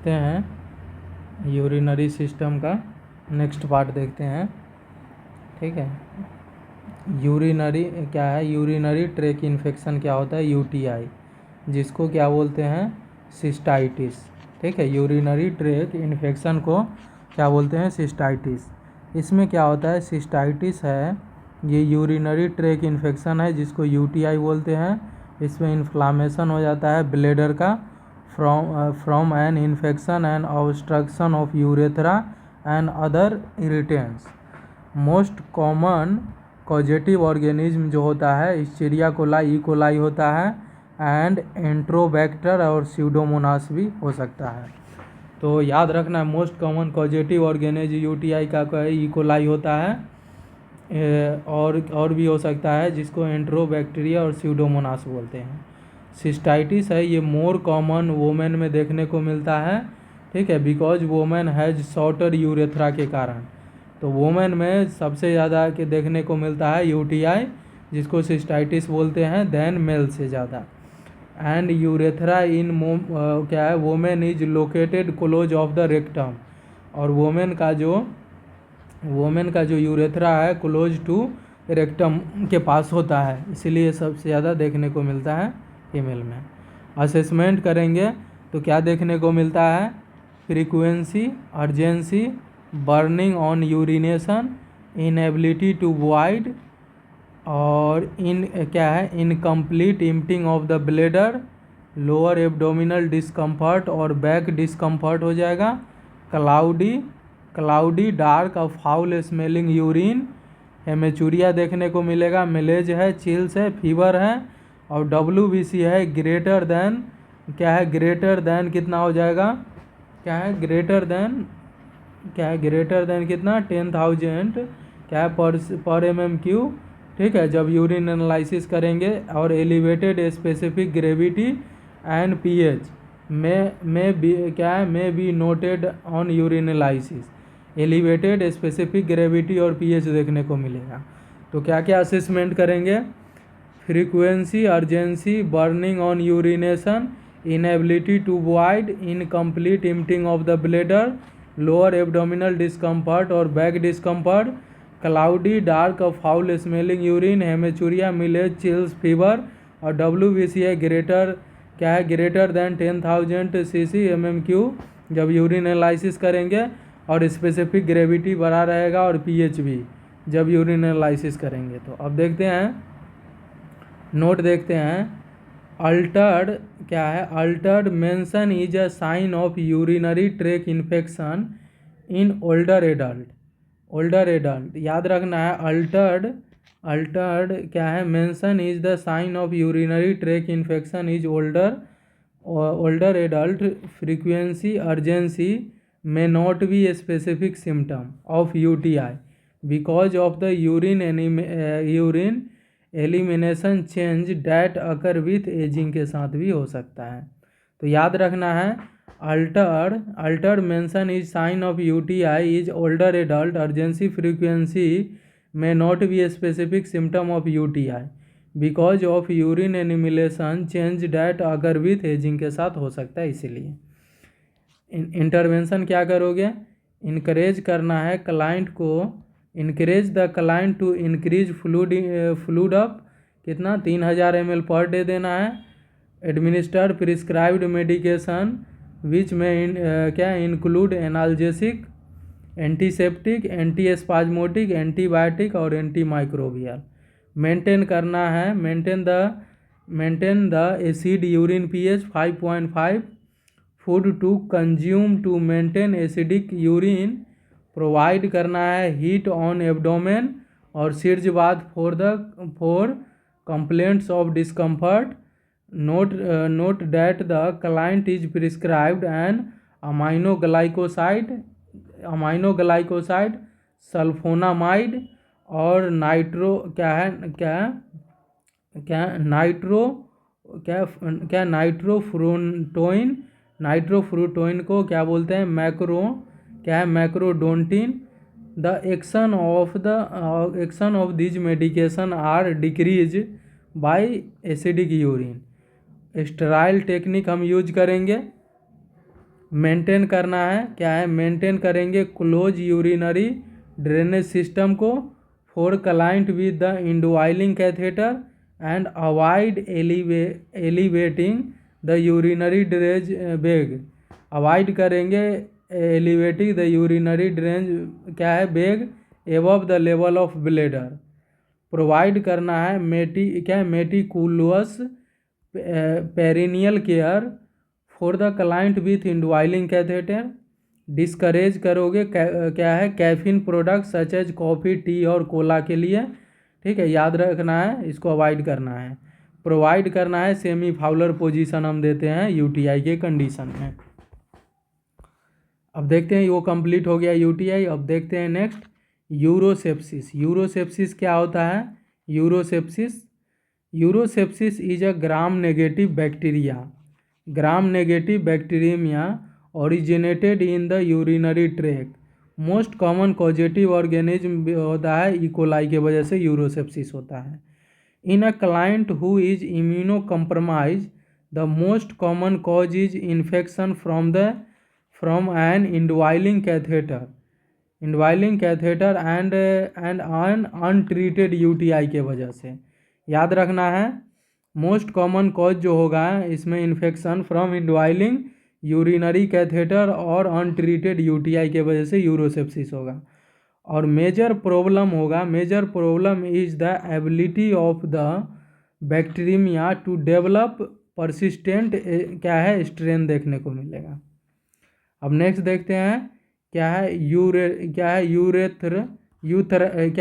देखते हैं urinary system का नेक्स्ट पार्ट देखते हैं। ठीक है, यूरिनरी क्या है, यूरिनरी ट्रैक इन्फेक्शन क्या होता है, यूटीआई, जिसको क्या बोलते हैं, सिस्टाइटिस। ठीक है, यूरिनरी ट्रैक इन्फेक्शन को क्या बोलते हैं, सिस्टाइटिस। इसमें क्या होता है, सिस्टाइटिस है, ये यूरिनरी ट्रैक इन्फेक्शन है जिसको यूटीआई बोलते हैं। इसमें इन्फ्लामेशन हो जाता है ब्लैडर का from an infection and obstruction of urethra and other irritants. Most common causative organism जो होता है इस्चेरिया कोलाई, ई कोलाई होता है, एंड एंट्रोबैक्टर और स्यूडोमोनास भी हो सकता है। तो याद रखना है, most common causative organism UTI का ई कोलाई होता है, और भी हो सकता है जिसको एंट्रोबैक्टीरिया और स्यूडोमोनास बोलते हैं। सिस्टाइटिस है, ये मोर कॉमन वोमेन में देखने को मिलता है। ठीक है, because women has shorter urethra के कारण। तो वोमेन में सबसे ज़्यादा के देखने को मिलता है यूटीआई, जिसको सिस्टाइटिस बोलते हैं, देन मेल से ज़्यादा। एंड यूरेथ्रा इन क्या है, women is located close of the rectum, और वोमेन का जो यूरेथ्रा है क्लोज टू रेक्टम के पास होता है, इसीलिए सबसे ज़्यादा देखने को मिलता है फीमेल में। असेसमेंट करेंगे तो क्या देखने को मिलता है, frequency, urgency, burning on urination, inability to void, और क्या है, incomplete emptying of the bladder, lower abdominal discomfort और बैक डिस्कम्फर्ट हो जाएगा, क्लाउडी डार्क और फाउल स्मेलिंग यूरिन, हेमेचूरिया देखने को मिलेगा, मिलेज है, चिल्स है, फीवर है, और WBC है ग्रेटर देन, क्या है, ग्रेटर देन कितना हो जाएगा, क्या है, ग्रेटर देन कितना, 10,000 क्या है पर mmQ। ठीक है, जब यूरिन एनालिसिस करेंगे, और elevated specific gravity and pH में be noted on urine analysis. Elevated specific gravity और pH देखने को मिलेगा। तो क्या क्या असेसमेंट करेंगे, frequency, urgency, burning on urination, inability to void, incomplete emptying of the bladder, lower abdominal discomfort और बैक डिस्कम्फर्ट, क्लाउडी डार्क और foul smelling urine, haematuria, malaise, chills, fever, और WBC है ग्रेटर देन 10,000 cc mmQ जब urine analysis करेंगे, और specific gravity बड़ा रहेगा, और pH भी जब यूरिन एनालिसिस करेंगे। तो अब देखते हैं, नोट देखते हैं, अल्टर्ड क्या है, altered mentation is a sign of urinary tract infection in older adult. याद रखना है, अल्टर्ड क्या है, mentation is the sign of urinary tract infection is older adult, frequency, urgency may not be a specific symptom of UTI because of the urine elimination change that occur with aging के साथ भी हो सकता है। तो याद रखना है, altered mention is sign of UTI is older adult, urgency, frequency may not be a specific symptom of UTI because of urine elimination change that occur with aging के साथ हो सकता है, इसीलिए। इंटरवेंशन क्या करोगे, इनकरेज करना है क्लाइंट को, encourage the client to increase fluid up, कितना, 3,000 ml पर डे देना है। एडमिनिस्टर प्रिस्क्राइब्ड मेडिकेशन विच में क्या include analgesic, antiseptic, antispasmodic, antibiotic और एंटीमाइक्रोबियल। मेंटेन करना है, maintain the acid urine pH 5.5, food to consume to maintain acidic urine, provide करना है हीट ऑन एब्डोमेन और sitz bath for complaints of discomfort. Note that the client is prescribed an aminoglycoside, sulfonamide, और nitrofurantoin को क्या बोलते हैं, Macrodantin. The action of these medication are decrease by acidic urine. Sterile technique हम use करेंगे, maintain करना है, क्या है, मेंटेन करेंगे क्लोज यूरिनरी ड्रेनेज सिस्टम को for client with the indwelling catheter and avoid elevating the urinary drainage bag. Avoid करेंगे elevating the urinary drainage क्या है bag above the level of bladder. Provide करना है meticulous perineal care for the client with indwelling catheter. Discourage करोगे क्या है caffeine product such as coffee tea और cola के लिए, ठीक है, याद रखना है, इसको अवॉइड करना है। प्रोवाइड करना है सेमी फाउलर पोजीशन हम देते हैं यूटीआई के कंडीशन में। अब देखते हैं वो कंप्लीट हो गया यूटीआई। अब देखते हैं नेक्स्ट यूरोसेप्सिस। यूरोसेप्सिस क्या होता है? Urosepsis is a gram negative bacteria. Gram negative bacteria originated in the urinary tract. Most common causative organism होता है इकोलाई के वजह से यूरोसेप्सिस होता है। In a client who is immunocompromise the most common cause is infection from an indwelling catheter and un untreated UTI के वजह से। याद रखना है मोस्ट कॉमन कॉज जो होगा इसमें infection from indwelling urinary catheter और अनट्रीटेड यूटीआई के वजह से यूरोसेप्सिस होगा। और major problem is the ability of the bacteria to develop persistent क्या है स्ट्रेन देखने को मिलेगा। अब नेक्स्ट देखते हैं क्या है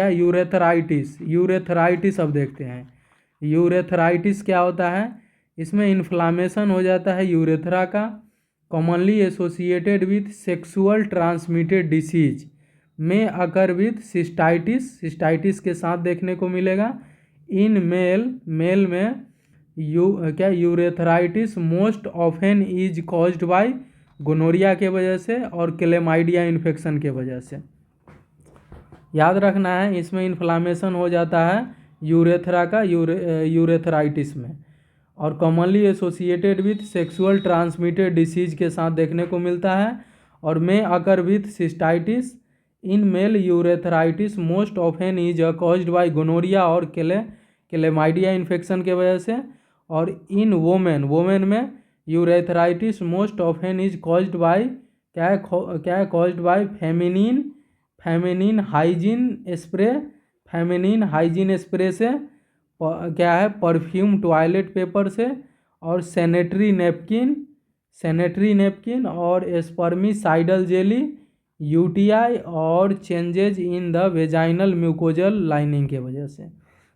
यूरेथराइटिस। अब देखते हैं यूरेथराइटिस क्या होता है। इसमें इन्फ्लामेशन हो जाता है यूरेथ्रा का, commonly associated with sexual transmitted disease में अकर विथ सिस्टाइटिस के साथ देखने को मिलेगा। इन मेल में urethritis most often is caused by gonorrhoea के वजह से और क्लेमाइडिया इन्फेक्शन के वजह से। याद रखना है इसमें इन्फ्लामेशन हो जाता है यूरेथ्रा का यूरेथराइटिस में, और commonly associated with sexual transmitted disease के साथ देखने को मिलता है। और में occur with cystitis in male urethritis most often is caused by gonorrhoea और क्लेमाइडिया इन्फेक्शन के वजह से। और इन वोमेन में urethritis most often is caused by caused by feminine hygiene spray से क्या है परफ्यूम टॉयलेट पेपर से और सैनिटरी नैपकिन और स्पर्मिसाइडल जेली, यूटीआई और changes in the vaginal mucosal lining के वजह से।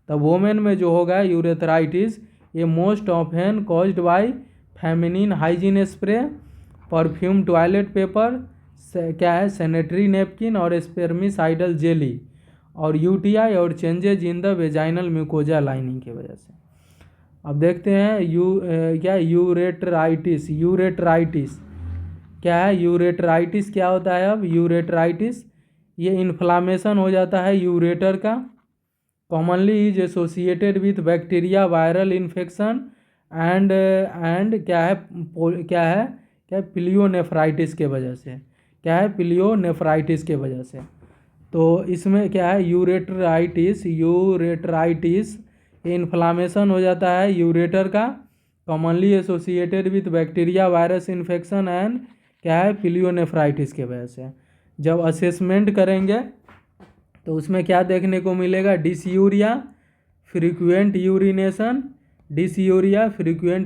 तब वोमेन में जो होगा यूरेथराइटिस ये most often caused by feminine hygiene spray, perfume toilet paper, क्या है सैनिटरी नैपकिन और स्पर्मिसाइडल जेली, और यूटीआई और changes in the vaginal mucosa lining की वजह से। अब देखते हैं यूरेटराइटिस क्या है। यूरेटराइटिस क्या होता है? अब यूरेटराइटिस ये इन्फ्लामेशन हो जाता है यूरेटर का, commonly is associated with bacteria viral infection and क्या है पिलियोनेफ्राइटिस के वजह से। पिलियोनेफ्राइटिस के वजह से। तो इसमें क्या है यूरेटराइटिस इन्फ्लामेशन हो जाता है यूरेटर का, commonly associated with bacteria virus infection and क्या है पिलियोनेफ्राइटिस के वजह से। जब असेसमेंट करेंगे तो उसमें क्या देखने को मिलेगा? Dysuria, frequent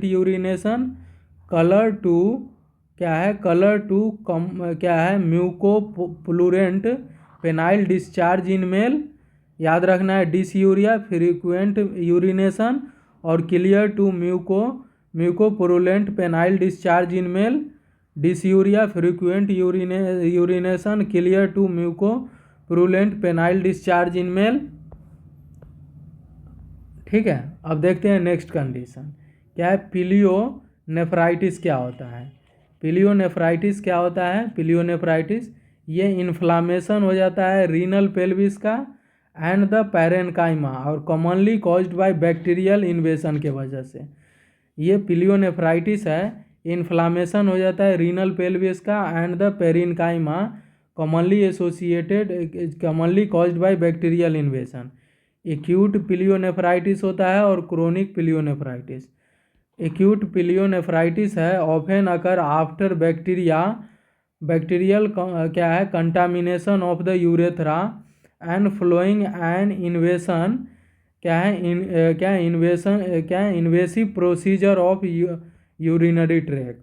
urination, colour to mucopurulent penile discharge in male. याद रखना है डिसयूरिया, फ्रीक्वेंट यूरिनेशन और clear to mucopurulent penile discharge in male. Dysuria, frequent urination, clear to mucopurulent penile discharge in male. ठीक है। अब देखते हैं नेक्स्ट कंडीशन क्या है पिलियोनेफ्राइटिस क्या होता है। पिलियोनेफ्राइटिस ये इन्फ्लामेशन हो जाता है रीनल पेल्विस का एंड द पैरेन्काइमा और कॉमनली कॉज्ड बाय बैक्टीरियल इन्वेशन के वजह से। ये पिलियोनेफ्राइटिस है इन्फ्लामेशन हो जाता है रीनल पेल्विस का and the parenchyma commonly caused by bacterial invasion. Acute pyelonephritis होता है और क्रोनिक पिलियोनेफ्राइटिस। एक्यूट पिलियोनेफ्राइटिस है ऑफेन अकर आफ्टर बैक्टीरियल क्या है contamination of the urethra and flowing and invasion invasive procedure of urinary tract.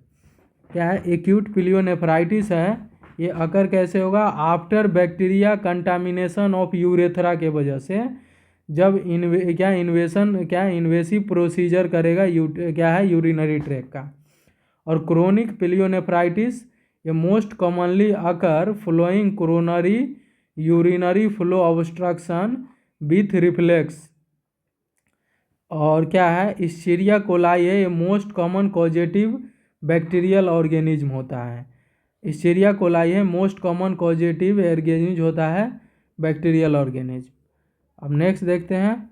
क्या है acute pyelonephritis है, ये अकर कैसे होगा after bacteria contamination of urethra के वजह से, जब इन्वेसिव प्रोसीजर करेगा क्या है यूरिनरी ट्रैक का। और क्रोनिक पिलियोनेफ्राइटिस ये most commonly occur flowing coronary urinary flow obstruction with reflex. और क्या है इस्चेरिया कोलाई है, ये most common causative bacterial organism होता है। इस्चेरिया कोलाई है मोस्ट कॉमन कॉजेटिव ऑर्गेनिज्म होता है बैक्टीरियल ऑर्गेनिज्म। अब नेक्स्ट देखते हैं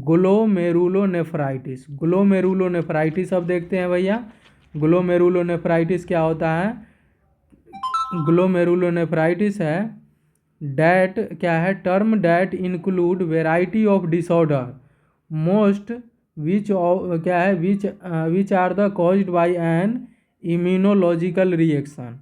ग्लोमेरुलोनेफ्राइटिस। ग्लोमेरुलोनेफ्राइटिस अब देखते हैं भैया ग्लोमेरुलोनेफ्राइटिस क्या होता है। ग्लोमेरुलोनेफ्राइटिस है डैट क्या है term that include variety of disorder most which are the caused by an immunological reaction.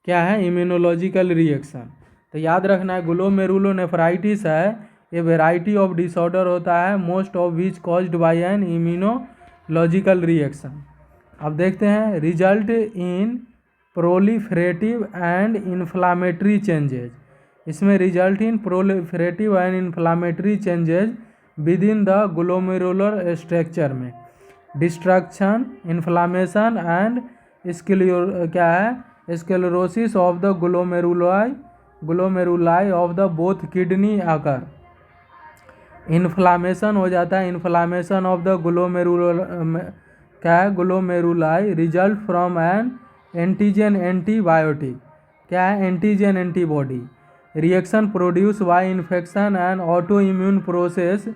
क्या है इम्यूनोलॉजिकल रिएक्शन, तो याद रखना है ग्लोमेरुलोनेफ्राइटिस है ये वेराइटी ऑफ डिसऑर्डर होता है most of which caused by an immunological reaction. अब देखते हैं result in proliferative and inflammatory changes. इसमें result in proliferative and inflammatory changes within the glomerular structure में destruction inflammation and sclerosis of the glomeruli of the both kidney आकर। Inflammation हो जाता है inflammation of the glomeruli result from an antigen antibiotic. क्या है antigen antibody reaction produce by infection and auto immune process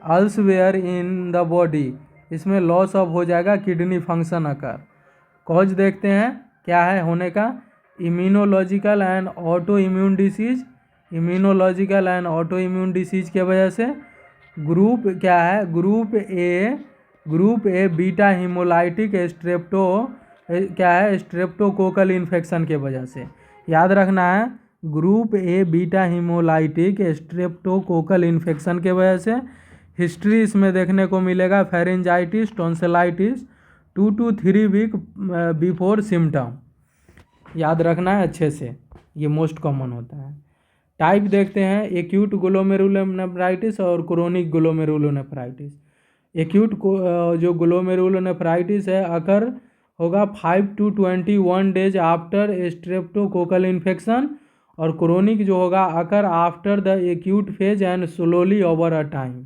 elsewhere in the body. इसमें loss of हो जाएगा kidney function आकर। कॉज देखते हैं क्या है होने का immunological and autoimmune disease. Immunological and autoimmune disease के वजह से ग्रुप क्या है group A beta haemolytic streptococcal infection के वजह से। याद रखना है group A beta haemolytic streptococcal infection के वजह से। हिस्ट्री इसमें देखने को मिलेगा pharyngitis tonsillitis 2 to 3 week before symptom. याद रखना है अच्छे से, ये मोस्ट कॉमन होता है। टाइप देखते हैं एक्यूट ग्लोमेरुलोनेफ्राइटिस और क्रोनिक ग्लोमेरुलोनेफ्राइटिस। एक्यूट जो ग्लोमेरुलोनेफ्राइटिस है अकर होगा 5 to 21 days after streptococcal infection, और क्रोनिक जो होगा occur after the acute phase and slowly over a time.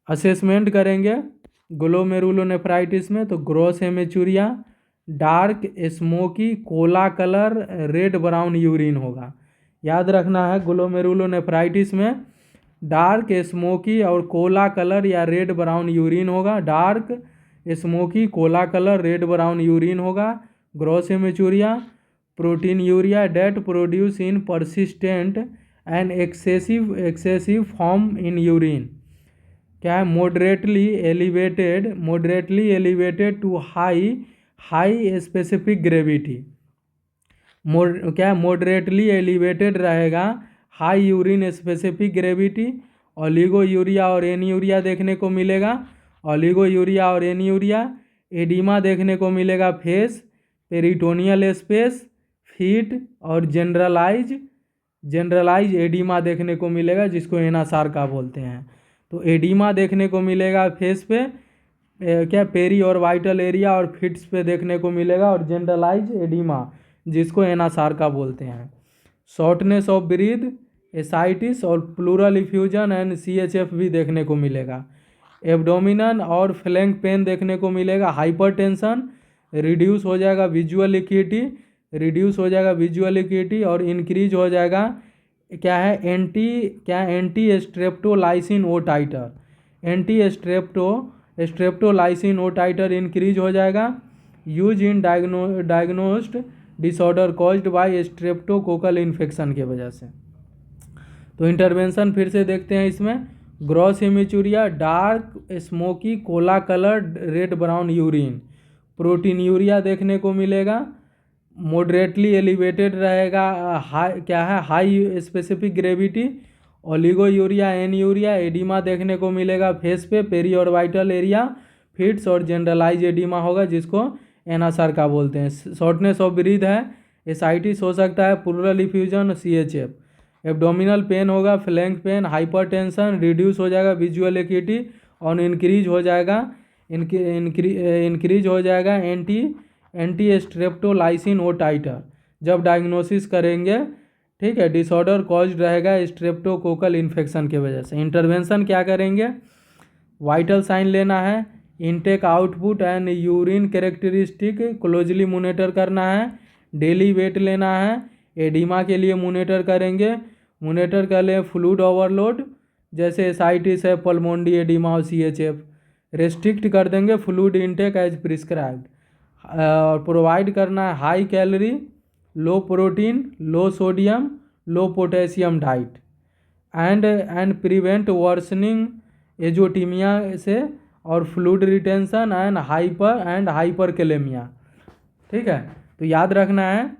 Assessment करेंगे ग्लोमेरुलोनेफ्राइटिस में तो gross haematuria, dark smoky Cola colour red brown urine होगा। याद रखना है ग्लोमेरुलोनेफ्राइटिस में डार्क स्मोकी और कोला कलर या रेड ब्राउन यूरिन होगा। Dark smoky Cola colour red brown urine होगा। Gross haematuria proteinuria that produce in persistent and excessive form in urine. क्या है moderately elevated to high specific gravity. क्या moderately elevated रहेगा high urine specific gravity. Oliguria और anuria देखने को मिलेगा। Oliguria और anuria oedema देखने को मिलेगा फेस पेरिटोनियल स्पेस फीट और जनरलाइज एडिमा देखने को मिलेगा जिसको एनासार का बोलते हैं। तो एडिमा देखने को मिलेगा फेस पे क्या पेरी और वाइटल एरिया और फिट्स पे देखने को मिलेगा, और जनरलाइज एडिमा जिसको एनासार का बोलते हैं। शॉर्टनेस ऑफ ब्रीथ एसाइटिस और प्लूरल इफ्यूजन एंड CHF भी देखने को मिलेगा। एब्डोमिनल और फ्लैंक पेन देखने को मिलेगा। हाइपरटेंशन रिड्यूस हो जाएगा विजुअल एक्यूटी और इंक्रीज हो जाएगा क्या है anti streptolysin O titre. Streptolysin O titre increase हो जाएगा। Use in diagnosed disorder caused by streptococcal infection के वजह से। तो इंटरवेंशन फिर से देखते हैं इसमें। Gross haematuria, dark smoky cola coloured red brown urine, proteinuria देखने को मिलेगा, मॉडरेटली एलिवेटेड रहेगा, हाई क्या है high specific gravity, oliguria anuria, oedema देखने को मिलेगा फेस पे, पेरी और वाइटल एरिया, फिट्स और जनरलाइज एडिमा होगा जिसको एनासार का बोलते हैं। शॉर्टनेस ऑफ ब्रीथ है, एसाइटिस हो सकता है, pleural effusion, CHF। Abdominal pain होगा, फ्लैंक पेन, हाइपरटेंशन, रिड्यूस हो जाएगा विजुअल एक्यूटी और इंक्रीज हो जाएगा एंटी स्ट्रेप्टोलाइसिन ओ टाइटर जब डायग्नोसिस करेंगे। ठीक है, डिसऑर्डर कॉज्ड रहेगा स्ट्रेप्टोकोकल इन्फेक्शन की वजह से। इंटरवेंशन क्या करेंगे, वाइटल साइन लेना है, intake output and urine characteristic closely monitor करना है, डेली वेट लेना है, एडिमा के लिए मोनिटर करेंगे, मोनिटर कर लें फ्लूइड ओवरलोड जैसे एसाइटिस है, पल्मोनरी एडिमा और CHF। रेस्ट्रिक्ट कर देंगे fluid intake as prescribed. Provide करना है high calorie, low protein, low sodium, low potassium diet and prevent worsening azotaemia से और फ्लूइड रिटेंशन एंड हाइपरकेलेमिया। ठीक है, तो याद रखना है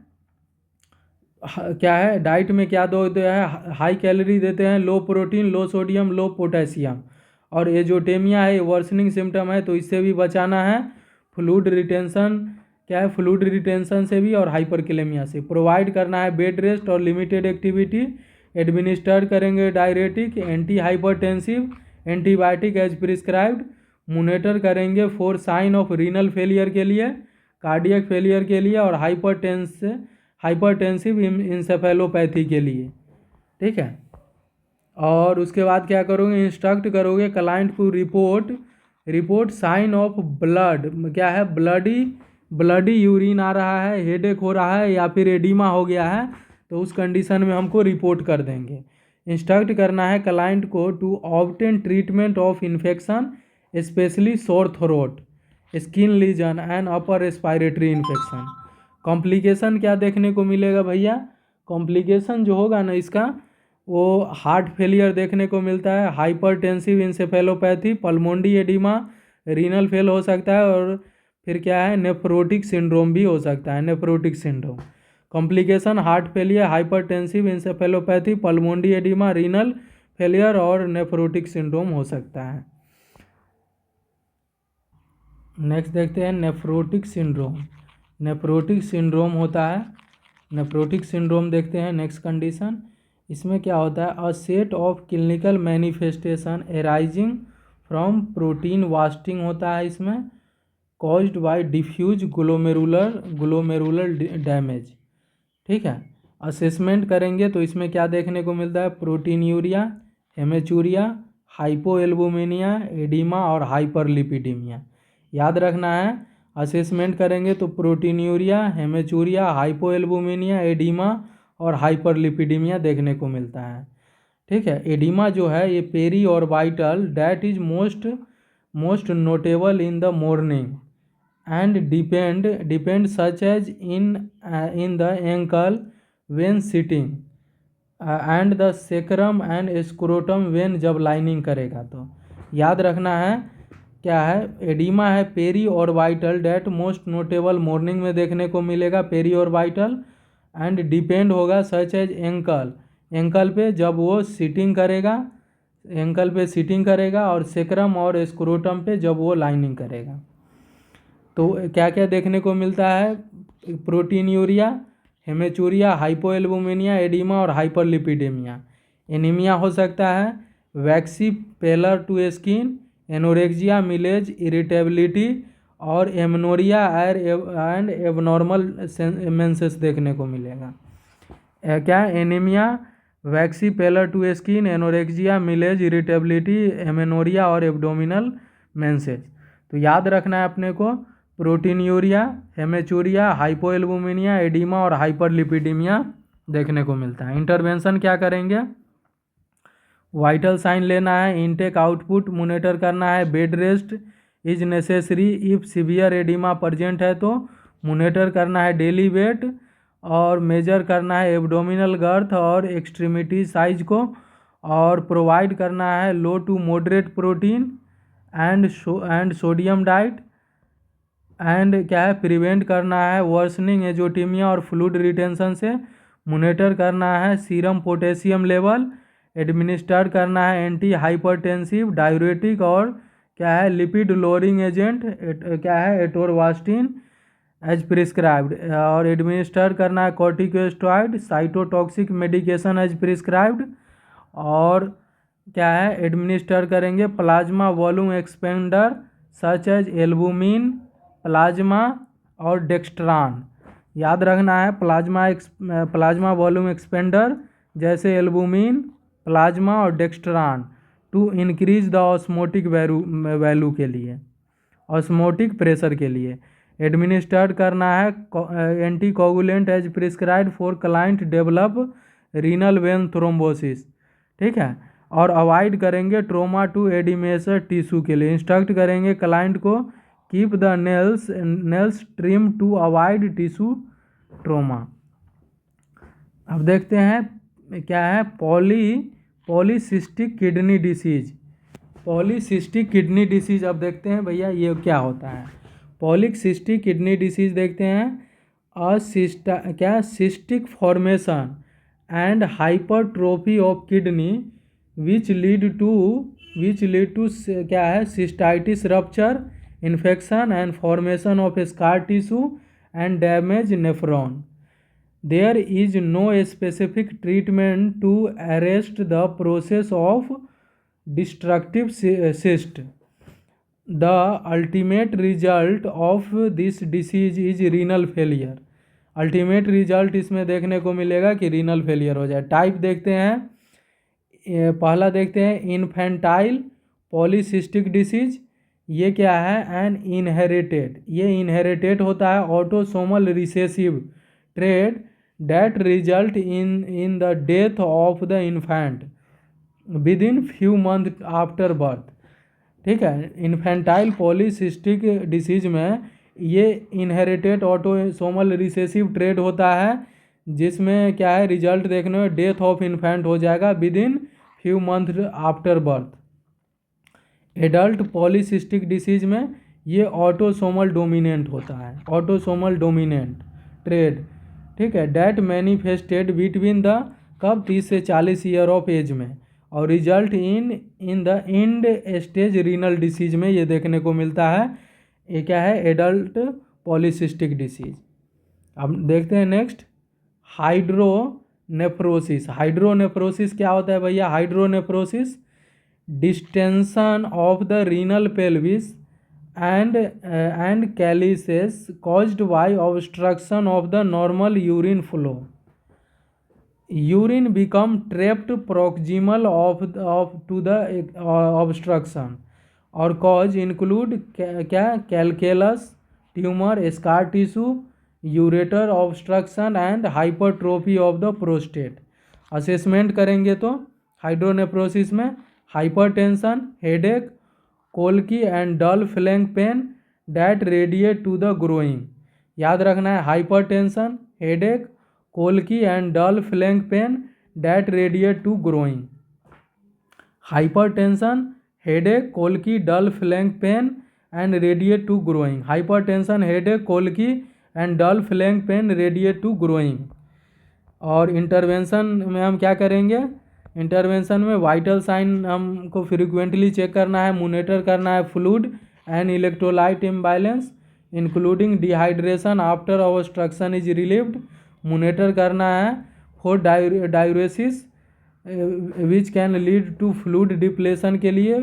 क्या है डाइट में क्या देते हैं, हाई कैलोरी देते हैं, लो protein, low sodium, low potassium, और एजोटेमिया है वर्सनिंग सिम्टम है तो इससे भी बचाना है। फ्लूइड रिटेंशन क्या है, फ्लूइड रिटेंशन से भी और हाइपरकेलेमिया से। प्रोवाइड करना है बेड रेस्ट और लिमिटेड एक्टिविटी, एडमिनिस्टर करेंगे diuretic, anti hypertensive, antibiotic as prescribed, monitor करेंगे for sign of renal failure के लिए, कार्डियक फेलियर के लिए और हाइपरटेंसिव इंसेफेलोपैथी के लिए। ठीक है, और उसके बाद क्या करोगे, इंस्ट्रक्ट करोगे क्लाइंट को रिपोर्ट साइन ऑफ ब्लड, क्या है ब्लडी यूरिन आ रहा है, हेडेक हो रहा है या फिर एडिमा हो गया है तो उस कंडीशन में हमको रिपोर्ट कर देंगे। इंस्ट्रक्ट करना है क्लाइंट को to obtain treatment of infection specially sore throat, skin lesion and upper respiratory infection. Complication क्या देखने को मिलेगा भैया, कॉम्प्लिकेशन जो होगा ना इसका वो हार्ट फेलियर देखने को मिलता है, hypertensive encephalopathy, pulmonary oedema, renal fail हो सकता है और फिर क्या है नेफ्रोटिक सिंड्रोम भी हो सकता है, nephrotic syndrome. Complication heart failure, hypertensive encephalopathy, pulmonary oedema, renal failure और नेफ्रोटिक सिंड्रोम हो सकता है। नेक्स्ट देखते हैं नेफ्रोटिक सिंड्रोम। नेफ्रोटिक सिंड्रोम होता है, नेफ्रोटिक सिंड्रोम देखते हैं नेक्स्ट कंडीशन। इसमें क्या होता है, a set of clinical manifestation arising from protein wasting होता है इसमें, caused by diffuse glomerular damage. ठीक है, असेसमेंट करेंगे तो इसमें क्या देखने को मिलता है, प्रोटीनयूरिया, हेमेचूरिया, हाइपोएल्बुमिनिया, एडिमा और हाइपरलिपिडीमिया। याद रखना है, असेसमेंट करेंगे तो प्रोटीनयूरिया, हेमेचूरिया, हाइपोएल्बुमिनिया, एडिमा और हाइपरलिपिडीमिया देखने को मिलता है। ठीक है, एडिमा जो है ये पेरी और vital that is most notable in the morning and depend such as in the ankle when sitting and the sacrum and scrotum when जब लाइनिंग करेगा। तो याद रखना है क्या है, एडिमा है पेरी और vital that most notable morning में देखने को मिलेगा, पेरी और वाइटल, एंड डिपेंड होगा सच एज एंकल पे जब वो सिटिंग करेगा, एंकल पे सिटिंग करेगा और सेक्रम और स्क्रोटम पे जब वो लाइनिंग करेगा। तो क्या क्या देखने को मिलता है, प्रोटीनयूरिया, हेमेचूरिया, हाइपोएल्बुमिनिया, एडिमा और हाइपरलिपिडेमिया। एनीमिया हो सकता है, waxy pallor to skin, anorexia, malaise, irritability और एमनोरिया एंड एबनॉर्मल मेंसेस देखने को मिलेगा। क्या anaemia, waxy pallor to skin, anorexia, malaise, irritability, amenorrhoea और एब्डोमिनल मेंसेस। तो याद रखना है अपने को, प्रोटीनयूरिया, हेमेचूरिया, हाइपोएल्बुमिनिया, एडिमा और हाइपरलिपिडीमिया देखने को मिलता है। इंटरवेंशन क्या करेंगे, वाइटल साइन लेना है, इनटेक आउटपुट मोनिटर करना है, bed rest, is necessary if severe oedema present है तो मॉनिटर करना है डेली वेट और मेजर करना है एब्डोमिनल गर्थ और एक्सट्रीमिटी साइज को और प्रोवाइड करना है low to moderate protein and sodium diet and क्या है प्रिवेंट करना है वर्सनिंग एजोटीमिया और फ्लूइड रिटेंशन से मॉनिटर करना है सीरम पोटेशियम लेवल एडमिनिस्टर करना है एंटी हाइपरटेंसिव डाययूरेटिक और क्या है लिपिड लोअरिंग एजेंट क्या है एटोरवास्टिन एज प्रिस्क्राइब्ड और एडमिनिस्टर करना है corticosteroid cytotoxic medication as prescribed और क्या है एडमिनिस्टर करेंगे plasma volume expander such as albumin plasma और डेक्स्ट्रान। याद रखना है प्लाज्मा वॉल्यूम एक्सपेंडर जैसे एल्बुमिन प्लाज्मा और dextran to increase the osmotic value के लिए ऑस्मोटिक प्रेशर के लिए। एडमिनिस्टर्ड करना है anticoagulant as prescribed for client develop renal vein thrombosis. ठीक है, और अवॉइड करेंगे ट्रोमा टू एडिमेशर टिश्यू के लिए। इंस्ट्रक्ट करेंगे क्लाइंट को keep the nails trim to avoid tissue trauma. अब देखते हैं क्या है polycystic kidney disease. Polycystic kidney disease अब देखते हैं भैया ये क्या होता है। पॉलीसिस्टिक किडनी डिसीज देखते हैं cystic formation and hypertrophy of kidney which lead to क्या है cystitis rupture infection and formation of scar tissue and damage nephron. There is no specific treatment to arrest the process of destructive cyst. The ultimate result of this disease is renal failure. Ultimate result इसमें देखने को मिलेगा कि renal failure हो जाए। Type देखते हैं, पहला देखते हैं इन्फेंटाइल पॉलीसिस्टिक डिसीज। ये क्या है एन इनहेरिटेड, ये इनहेरिटेड होता है autosomal recessive trait that result in the death of the infant with in few month after birth. ठीक है, इन्फेंटाइल पॉलीसिस्टिक डिसीज में ये इनहेरिटेड ऑटोसोमल रिसेसिव ट्रेट होता है जिसमें क्या है रिजल्ट देखने में डेथ ऑफ इन्फेंट हो जाएगा with in few month after birth. Adult polycystic disease में ये ऑटोसोमल डोमिनेंट होता है, ऑटोसोमल डोमिनेंट ट्रेट। ठीक है, डैट मैनिफेस्टेड बिटवीन द कब 30 से 40 ईयर ऑफ एज में और result in the end stage renal disease में ये देखने को मिलता है। ये क्या है एडल्ट पॉलीसिस्टिक डिसीज। अब देखते हैं नेक्स्ट हाइड्रोनेफ्रोसिस। हाइड्रोनेफ्रोसिस क्या होता है भैया? Hydronephrosis distension of the renal pelvis and calyces caused by obstruction of the normal urine flow. Urine become trapped proximal of to the obstruction और कॉज इंक्लूड क्या calculus tumour scar tissue ureter obstruction and hypertrophy of the prostate. Assessment करेंगे तो hydronephrosis में hypertension, headache, colicky and dull flank pain that radiate to the groin. याद रखना है hypertension, headache, colicky and dull flank pain that radiate to groin. Hypertension, headache, colicky, dull flank pain and radiate to groin. Hypertension, headache, colicky and dull flank pain radiate to groin. और intervention में हम क्या करेंगे? Intervention में vital sign हमको frequently check करना है, monitor करना है fluid and electrolyte imbalance including dehydration after obstruction is relieved. Monitor करना है for diuresis which can lead to fluid depletion के लिए।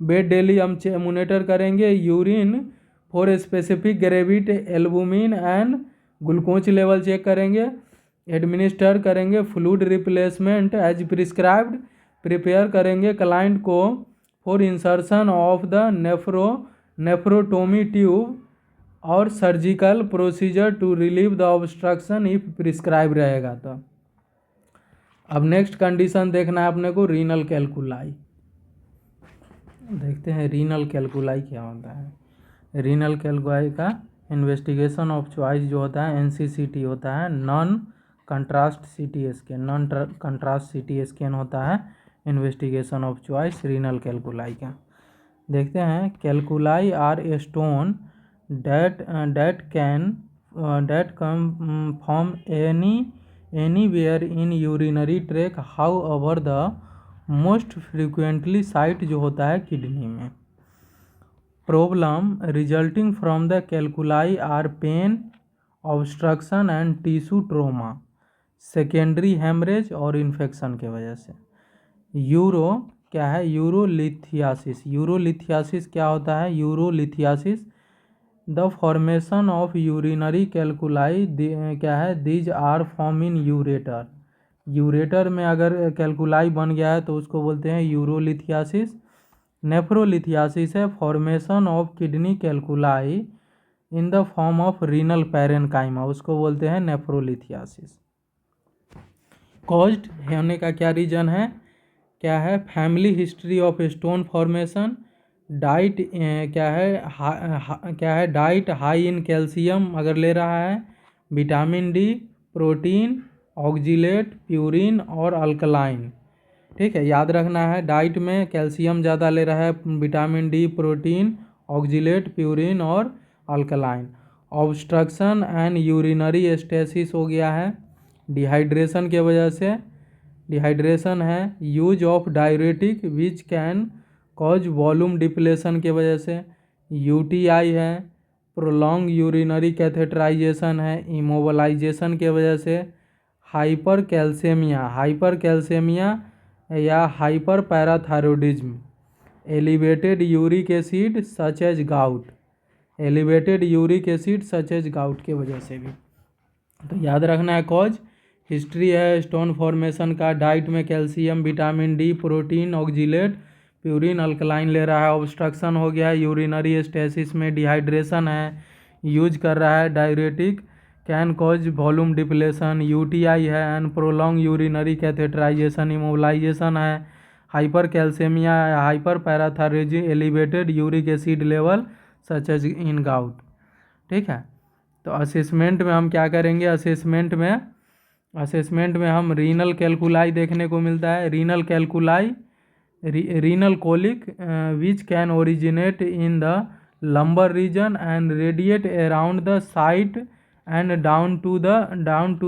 वेट डेली हम मॉनिटर करेंगे। Urine for specific gravity, albumin and glucose level check करेंगे। Administer करेंगे fluid replacement as prescribed. Prepare करेंगे client को for insertion of the nephrotomy tube और surgical procedure to relieve the obstruction if prescribe रहेगा तो। अब next condition देखना है अपने को रीनल कैल्कुलाई। देखते हैं रीनल कैलकुलाई क्या होता है। रीनल कैलकुलाई का इन्वेस्टिगेशन ऑफ चॉइस जो होता है NCCT होता है, non contrast CT scan. Non contrast CT scan होता है investigation of choice renal calculi का। देखते हैं calculi are a stone that come from anywhere in urinary tract, however the most frequently site जो होता है किडनी में। Problem resulting from the calculi are pain, obstruction and tissue trauma, secondary haemorrhage और infection के वजह से। Euro क्या है? यूरोलिथियासिस। यूरोलिथियासिस क्या होता है? Urolithiasis the formation of urinary calculi क्या है? These are form in ureter. Ureter में अगर कैलकुलाई बन गया है तो उसको बोलते हैं यूरोलिथियासिस। नेफ्रोलिथियासिस है formation of kidney calculi in the form of renal parenchyma, उसको बोलते हैं नेफ्रोलिथियासिस। कॉज्ड होने का क्या रीजन है? क्या है? Family history of stone formation, diet क्या है? डाइट हाई इन कैल्शियम अगर ले रहा है, vitamin D, protein, oxalate, purine और अल्कलाइन। ठीक है, याद रखना है डाइट में कैल्शियम ज़्यादा ले रहा है, vitamin D, protein, oxalate, purine और alkaline. Obstruction and urinary stasis हो गया है डिहाइड्रेशन के वजह से। डिहाइड्रेशन है use of diuretic which can cause volume depletion के वजह से। यूटीआई है प्रोलॉन्ग यूरिनरी कैथेटराइजेशन है इमोबलाइजेशन के वजह से। हाइपर कैल्सेमिया या hyperparathyroidism. Elevated uric acid such as gout. Elevated uric acid such as gout के वजह से भी। तो याद रखना है कॉज। हिस्ट्री है स्टोन फॉर्मेशन का, डाइट में calcium, vitamin D, protein, oxalate, purine, alkaline ले रहा है। ऑब्स्ट्रक्शन हो गया है यूरिनरी स्टेसिस में। डिहाइड्रेशन है, यूज कर रहा है diuretic, can cause volume depletion. UTI है and prolong urinary catheterisation. Immobilisation है, हाइपर कैल्सेमिया है, hyperparathyroidism, elevated uric acid level such as in gout. ठीक है, तो असेसमेंट में हम क्या करेंगे? असेसमेंट में हम रीनल कैलकुलाई देखने को मिलता है। Renal calculi renal colic which can originate in the lumbar region and radiate around the site and down to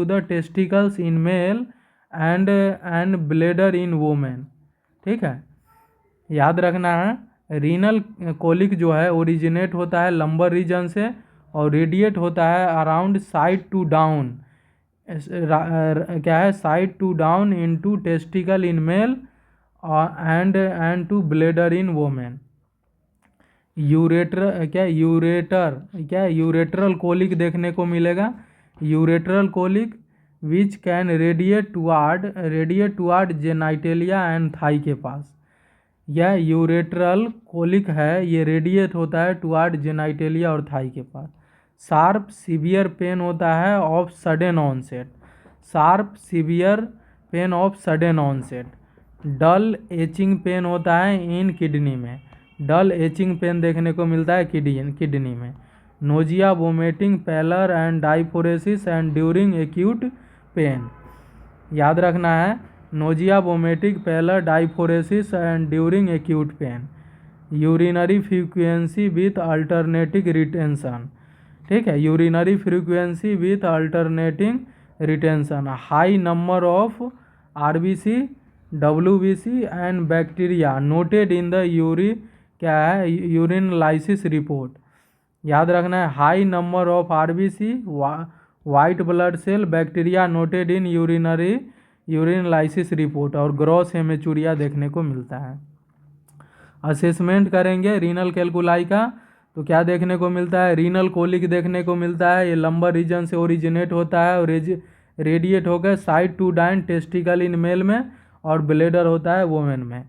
the testicles in male and bladder in women. ठीक है, याद रखना है रीनल कोलिक जो है ओरिजिनेट होता है लंबर रीजन से और रेडिएट होता है अराउंड साइड टू डाउन। क्या है? Side to down into testicle in male and to bladder in women. Ureteral colic देखने को मिलेगा। Ureteral colic which can radiate toward genitalia and thigh के पास। यह यूरेटरल कोलिक है, ये रेडिएट होता है टुआर्ड जेनाइटेलिया और थाई के पास। शार्प सीवियर पेन होता है of sudden onset. Sharp severe pain of sudden onset. Dull aching pain होता है इन किडनी में। डल एचिंग पेन देखने को मिलता है किडनी में। Nausea, vomiting, pallor and diaphoresis and during acute pain. याद रखना है nausea, vomiting, pallor, diaphoresis and during acute pain. Urinary frequency with alternating retention. ठीक है, urinary frequency with alternating retention. High number of RBC, WBC and bacteria noted in the क्या है? Urinalysis report. याद रखना है high number of RBC, white blood cell, bacteria noted in urinalysis report और gross haematuria देखने को मिलता है। असेसमेंट करेंगे रीनल कैलकुलाई का तो क्या देखने को मिलता है? रीनल कोलिक देखने को मिलता है, ये लंबर रीजन से ओरिजिनेट होता है और रेडिएट होकर साइड टू डाइन टेस्टिकल इन मेल में और ब्लेडर होता है वोमेन में।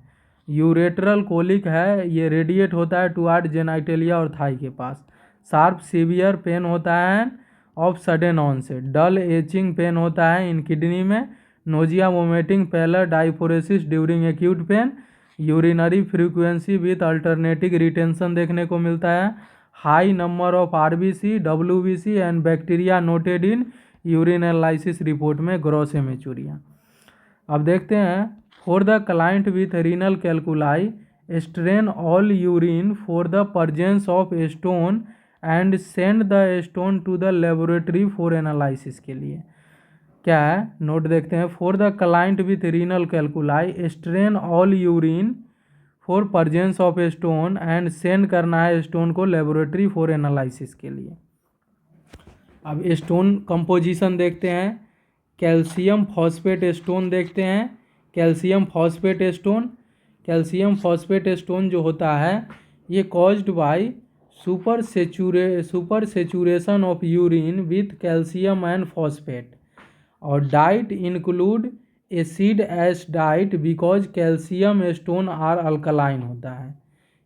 यूरेटरल कोलिक है, ये रेडिएट होता है टुआर्ड जेनाइटेलिया और थाई के पास। शार्प सीवियर पेन होता है of sudden onset. Dull aching pain होता है इन किडनी में। Nausea, vomiting, pallor, diaphoresis during acute pain. Urinary frequency with alternating retention देखने को मिलता है, high number of RBC, WBC and bacteria noted in urine analysis report में gross haematuria. अब देखते हैं, for the client with renal calculi strain all urine for the presence of stone and send the stone to the laboratory for analysis के लिए क्या है, note देखते हैं, for the client with renal calculi strain all urine for presence of stone and send करना है stone को laboratory for analysis के लिए। अब स्टोन कंपोजिशन देखते हैं, कैल्शियम फॉस्फेट स्टोन देखते हैं, calcium phosphate stone, calcium phosphate stone जो होता है ये caused by super saturation of urine with calcium and phosphate, और diet include acid ash diet because calcium stone are alkaline होता है।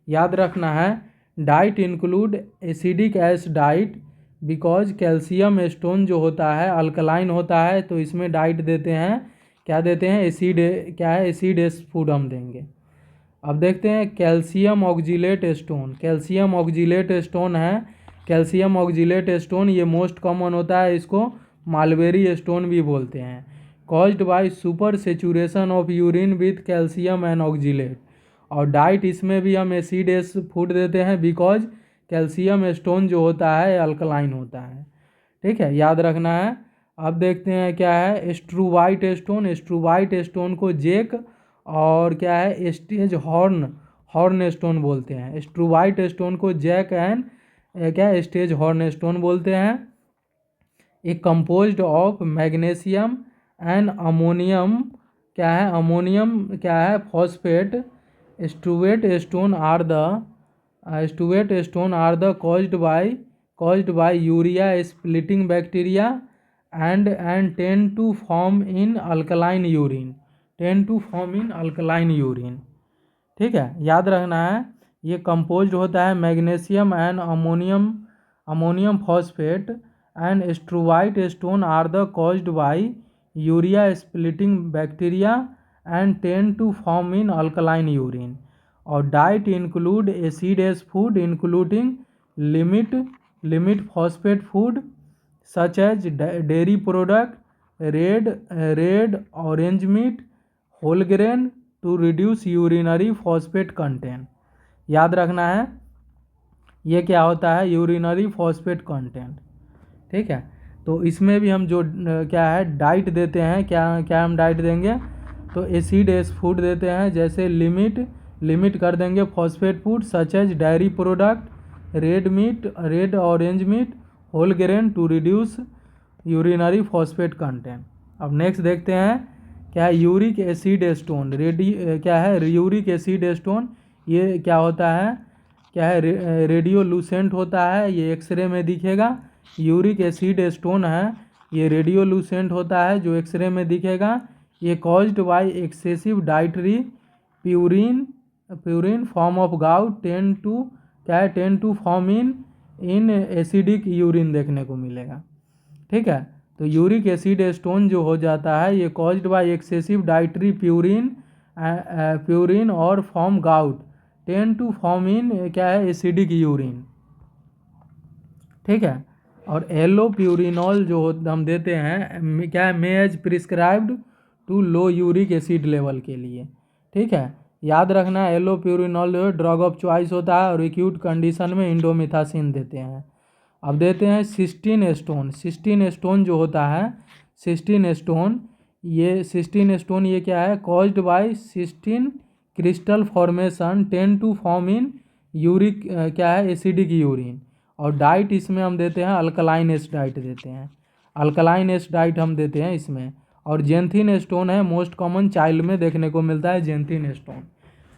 याद रखना है, diet include acidic ash diet because calcium stone जो होता है अल्कलाइन होता है, तो इसमें डाइट देते हैं, क्या देते हैं, एसिड, क्या है, एसिड एस फूड हम देंगे। अब देखते हैं calcium oxalate stone, calcium oxalate stone है, कैल्शियम ऑक्जिलेट स्टोन ये मोस्ट कॉमन होता है, इसको मालबेरी स्टोन भी बोलते हैं, caused by super saturation of urine with calcium and oxalate, और डाइट इसमें भी हम एसिड एस फूड देते हैं बिकॉज कैल्शियम स्टोन जो होता है अल्कलाइन होता है। ठीक है, याद रखना है। अब देखते हैं क्या है, स्ट्रूवाइट स्टोन, स्ट्रूवाइट स्टोन को जेक और क्या है स्टेज हॉर्न स्टोन बोलते हैं, स्ट्रूवाइट स्टोन को जैक एंड क्या स्टेज हॉर्न स्टोन बोलते हैं। A composed of magnesium and ammonium, क्या है, अमोनियम क्या है, phosphate, struvite stone are the caused by urea splitting bacteria and tend to form in alkaline urine, ठीक है, याद रखना है। ये कंपोज्ड होता है magnesium and ammonium phosphate and struvite stone are the caused by urea splitting bacteria and tend to form in alkaline urine, और diet include acid ash food including limit phosphate food such as dairy product, red orange meat, whole grain to reduce urinary phosphate content. याद रखना है ये क्या होता है, urinary phosphate content. ठीक है, तो इसमें भी हम जो क्या है डाइट देते हैं, क्या हम डाइट देंगे, तो एसिड एस फूड देते हैं, जैसे लिमिट कर देंगे phosphate food such as dairy product, red orange meat, whole grain to reduce urinary phosphate content. अब नेक्स्ट देखते हैं क्या है, यूरिक एसिड स्टोन, क्या है यूरिक एसिड स्टोन, ये क्या होता है, क्या है रेडियोलूसेंट होता है, ये एक्सरे में दिखेगा। यूरिक एसिड स्टोन है, ये रेडियोलूसेंट होता है जो एक्सरे में दिखेगा। ये caused by excessive dietary purine form of gout tend to form in acidic urine देखने को मिलेगा। ठीक है, तो यूरिक एसिड स्टोन जो हो जाता है ये caused by excessive dietary purine और form gout tend to form in क्या है एसिडिक यूरिन। ठीक है, और एलो प्यूरिनॉल जो हम देते हैं क्या है, may as prescribed to low uric acid level के लिए। ठीक है, याद रखना एलो प्यूरिनॉल जो है ड्रग ऑफ चॉइस होता है, और एक्यूट कंडीशन में इंडोमिथासिन देते हैं। अब देते हैं सिस्टीन स्टोन जो होता है, सिस्टीन स्टोन ये क्या है, caused by cystine crystal formation tend to form in uric क्या है एसिडिक यूरिन, और डाइट इसमें हम देते हैं अल्कलाइन एस डाइट देते हैं, अल्कलाइन एस डाइट हम देते हैं इसमें। और जेंथिन स्टोन है, मोस्ट कॉमन चाइल्ड में देखने को मिलता है जेंथिन स्टोन।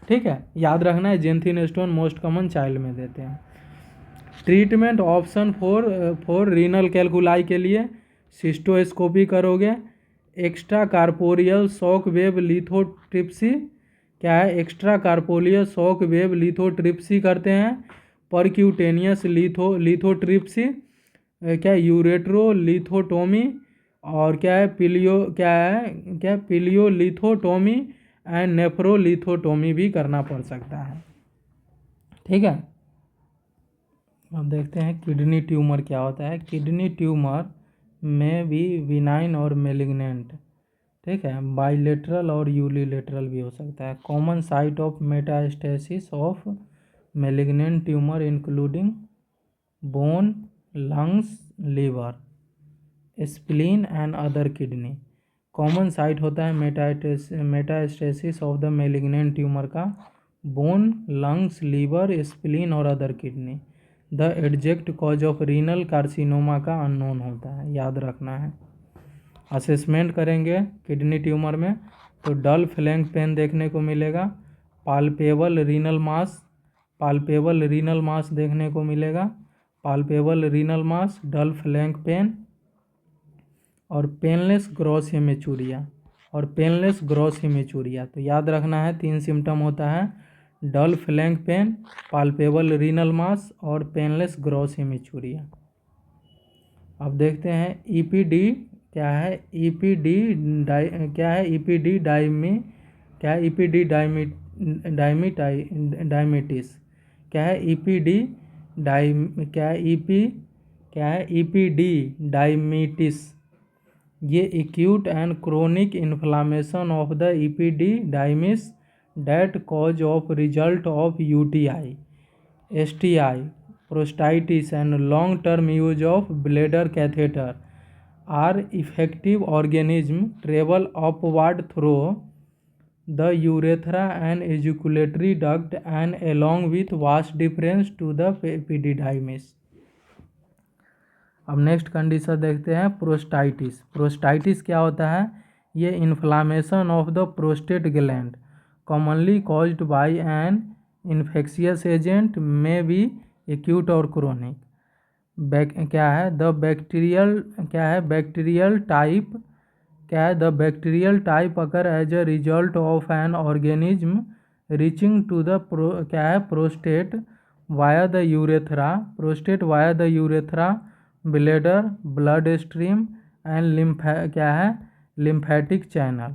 ठीक है, याद रखना है xanthine stone most common child में देते हैं। Treatment option for renal calculi के लिए सिस्टोस्कोपी करोगे, extra corporeal shock wave lithotripsy, क्या है extra corporeal shock wave lithotripsy करते हैं, परक्यूटेनियस लिथोट्रिप्सी, क्या यूरेट्रो लिथोटोमी, और क्या है पिलियोलिथोटोमी एंड नेफ्रोलिथोटोमी भी करना पड़ सकता है। ठीक है, अब देखते हैं किडनी ट्यूमर क्या होता है। किडनी ट्यूमर में भी विनाइन और मेलिग्नेंट, ठीक है, बाइलेटरल और यूनिलेटरल भी हो सकता है। Common site of metastasis of malignant tumour including bone, lungs, liver, spleen and other kidney. Common site होता है metastasis of the malignant tumour का बोन, लंग्स, लीवर, स्प्लीन और other kidney. The exact cause of renal carcinoma का unknown होता है, याद रखना है। असेसमेंट करेंगे किडनी ट्यूमर में तो डल फ्लैंक पेन देखने को मिलेगा, पाल्पेबल रीनल मास देखने को मिलेगा, पाल्पेबल रीनल मास, डल फ्लैंक पेन और पेनलेस ग्रॉस हेमेचूरिया। तो याद रखना है 3 सिम्टम होता है, डल फ्लैंक पेन, पाल्पेबल रीनल मास और पेनलेस ग्रॉस हेमेचूरिया। अब देखते हैं ईपीडी क्या है। ईपीडी डायमिटिस क्या है। ईपीडी डायमिटिस ये acute and chronic inflammation of the epididymis that cause of result of UTI, STI, prostatitis and long-term use of bladder catheter are effective organism travel upward through the urethra and ejaculatory duct and along with vast difference to the epididymis। अब next condition देखते हैं प्रोस्टाइटिस क्या होता है। ये inflammation of the prostate gland commonly caused by an infectious agent may be acute or chronic। क्या है the bacterial type occur as a result of an organism reaching to the prostate via the urethra bladder blood stream and lymphatic channel.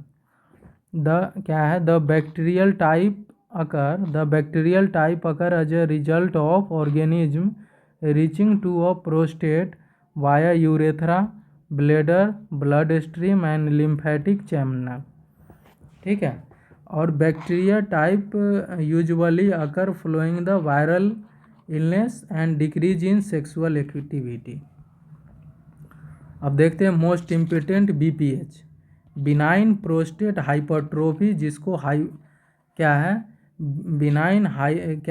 The bacterial type occur as a result of organism reaching to a prostate via urethra bladder blood stream and lymphatic channel. ठीक है, और bacteria type usually occur following the viral illness and decrease in sexual activity. अब देखते हैं most important BPH benign prostate hypertrophy, जिसको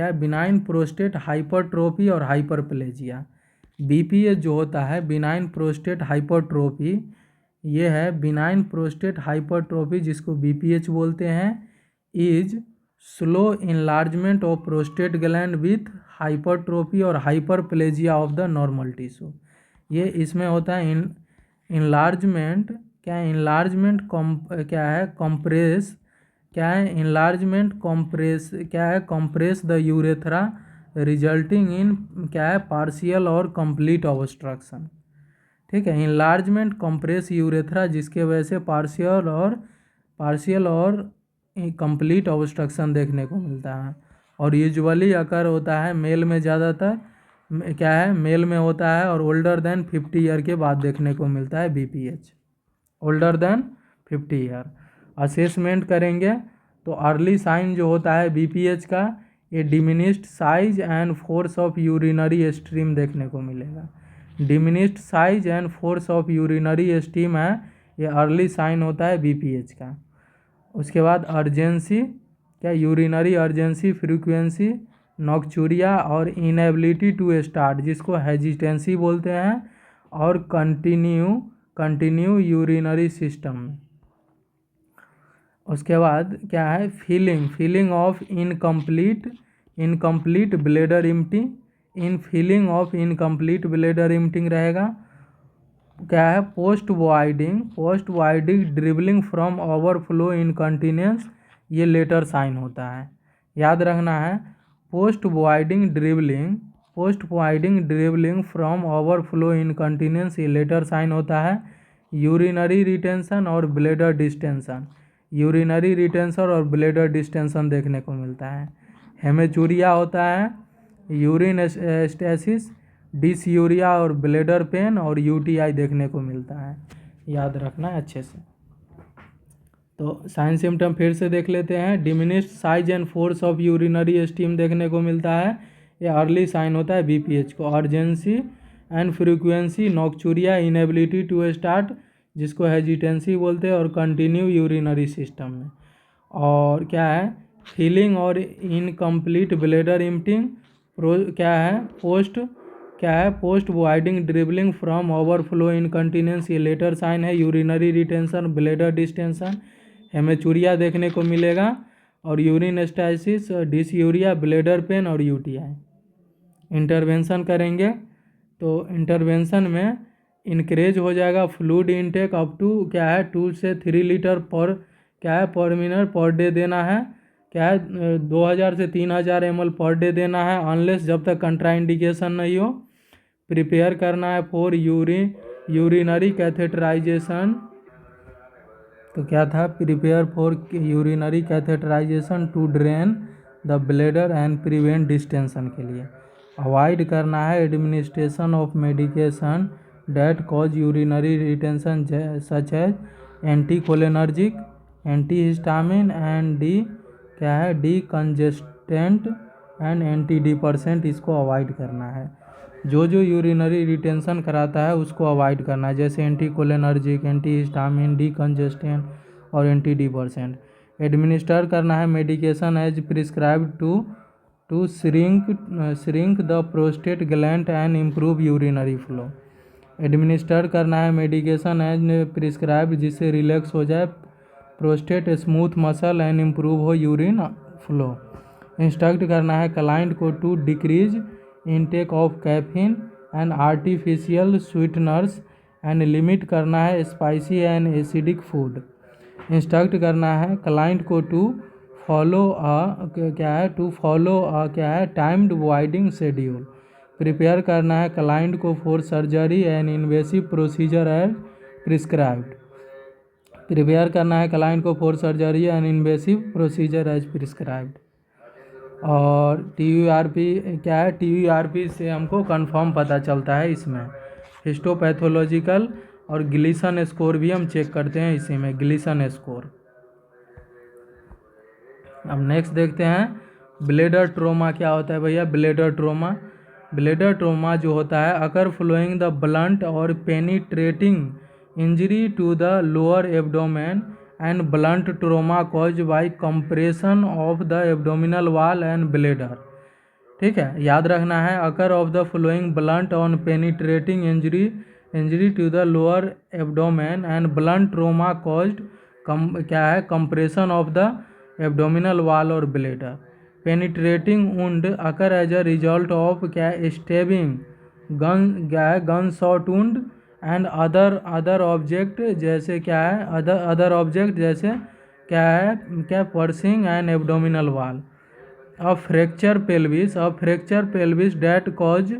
benign prostate hypertrophy और hyperplasia. BPH जो होता है बिनाइन प्रोस्टेट हाइपरट्रोफी, ये है बिनाइन प्रोस्टेट हाइपरट्रोफी जिसको BPH बोलते हैं, is slow enlargement of prostate gland with hypertrophy और hyperplasia of the normal tissue. ये इसमें होता है enlargement compress the urethra resulting in partial और कंप्लीट ऑब्स्ट्रक्शन। ठीक है, इनलार्जमेंट कंप्रेस यूरेथ्रा जिसके वजह से पार्शियल और कंप्लीट ऑब्स्ट्रक्शन देखने को मिलता है। और यूजुअली अकर होता है मेल में, ज़्यादातर मेल में होता है और ओल्डर देन 50 ईयर के बाद देखने को मिलता है BPH, older than 50 year. Assessment करेंगे तो अर्ली साइन जो होता है BPH का, ये diminished size and force of urinary stream देखने को मिलेगा। Diminished size and force of urinary stream है, ये अर्ली साइन होता है BPH का। उसके बाद अर्जेंसी यूरिनरी अर्जेंसी, फ्रीक्वेंसी, नॉक्चूरिया और इनएबिलिटी टू स्टार्ट जिसको हेजिटेंसी बोलते हैं, और कंटिन्यू यूरिनरी सिस्टम। उसके बाद क्या है feeling of incomplete bladder empty, feeling of incomplete bladder emptying रहेगा। क्या है post voiding dribbling from overflow incontinence, ये लेटर साइन होता है, याद रखना है। Post voiding dribbling from overflow incontinence, ये लेटर साइन होता है। यूरिनरी रिटेंशन और ब्लैडर डिस्टेंशन, यूरिनरी रिटेंशन और ब्लैडर डिस्टेंशन देखने को मिलता है। हेमेचूरिया होता है यूरिन स्टेसिस, डिसयूरिया और ब्लैडर पेन और यूटीआई देखने को मिलता है, याद रखना है अच्छे से। तो साइन सिम्टम फिर से देख लेते हैं। Diminished size and force of urinary steam देखने को मिलता है, ये अर्ली साइन होता है बीपीएच को। Urgency and frequency nocturia, inability to start जिसको हेजिटेंसी बोलते हैं और कंटिन्यू यूरिनरी सिस्टम में। और क्या है फीलिंग और इनकम्प्लीट ब्लैडर एम्प्टिंग, क्या है post voiding dribbling from overflow incontinence, ये लेटर साइन है urinary retention bladder distension. Haematuria देखने को मिलेगा और urine stasis, dysuria, bladder pain और यूटीआई। इंटरवेंशन करेंगे तो इंटरवेंशन में इंक्रेज हो जाएगा फ्लूइड इनटेक अप टू क्या है 2 से 3 लीटर पर मिनट पर डे देना है, क्या है 2000 से 3000 ml पर डे देना है, अनलेस जब तक कंट्राइंडिकेशन नहीं हो। प्रिपेयर करना है फॉर यूरिनरी कैथेटराइजेशन, तो क्या था prepare for urinary catheterisation to drain the bladder and prevent distension के लिए। अवॉइड करना है administration of medication that cause urinary retention such as anticholinergic, antihistamine and decongestant and antidepressant, इसको avoid करना है। जो यूरिनरी रिटेंशन कराता है उसको अवॉइड करना है, जैसे एंटीकोलिनर्जिक, एंटीहिस्टामिन, डी कंजेस्टेंट और एंटी डिपर्सेंट। एडमिनिस्टर करना है medication as prescribed to shrink the prostate gland and improve urinary flow. Administer करना है मेडिकेशन एज प्रिस्क्राइब्ड जिससे रिलैक्स हो जाए prostate smooth muscle and improve हो यूरिन फ्लो। इंस्ट्रक्ट करना है क्लाइंट को to decrease intake of caffeine and artificial sweeteners and limit करना है spicy and acidic food. Instruct करना है क्लाइंट को to follow timed voiding schedule. Prepare करना है क्लाइंट को for surgery and invasive procedure as prescribed. Prepare करना है क्लाइंट को for surgery and invasive procedure as prescribed. और TURP क्या है, TURP से हमको कंफर्म पता चलता है इसमें। हिस्टोपैथोलॉजिकल और ग्लीसन स्कोर भी हम चेक करते हैं इसी में, ग्लीसन स्कोर। अब नेक्स्ट देखते हैं ब्लैडर ट्रोमा क्या होता है भैया। ब्लैडर ट्रोमा जो होता है अकर फ्लोइंग द ब्लंट और penetrating injury to the lower abdomen and blunt trauma cause by compression of the abdominal wall and bladder. ठीक है, याद रखना है occur of the following blunt on penetrating injury to the lower abdomen and blunt trauma caused क्या है compression of the abdominal wall और bladder. Penetrating wound occur as a result of क्या stabbing gunshot wound and other object जैसे क्या है other object जैसे क्या piercing and abdominal wall. A fracture pelvis that cause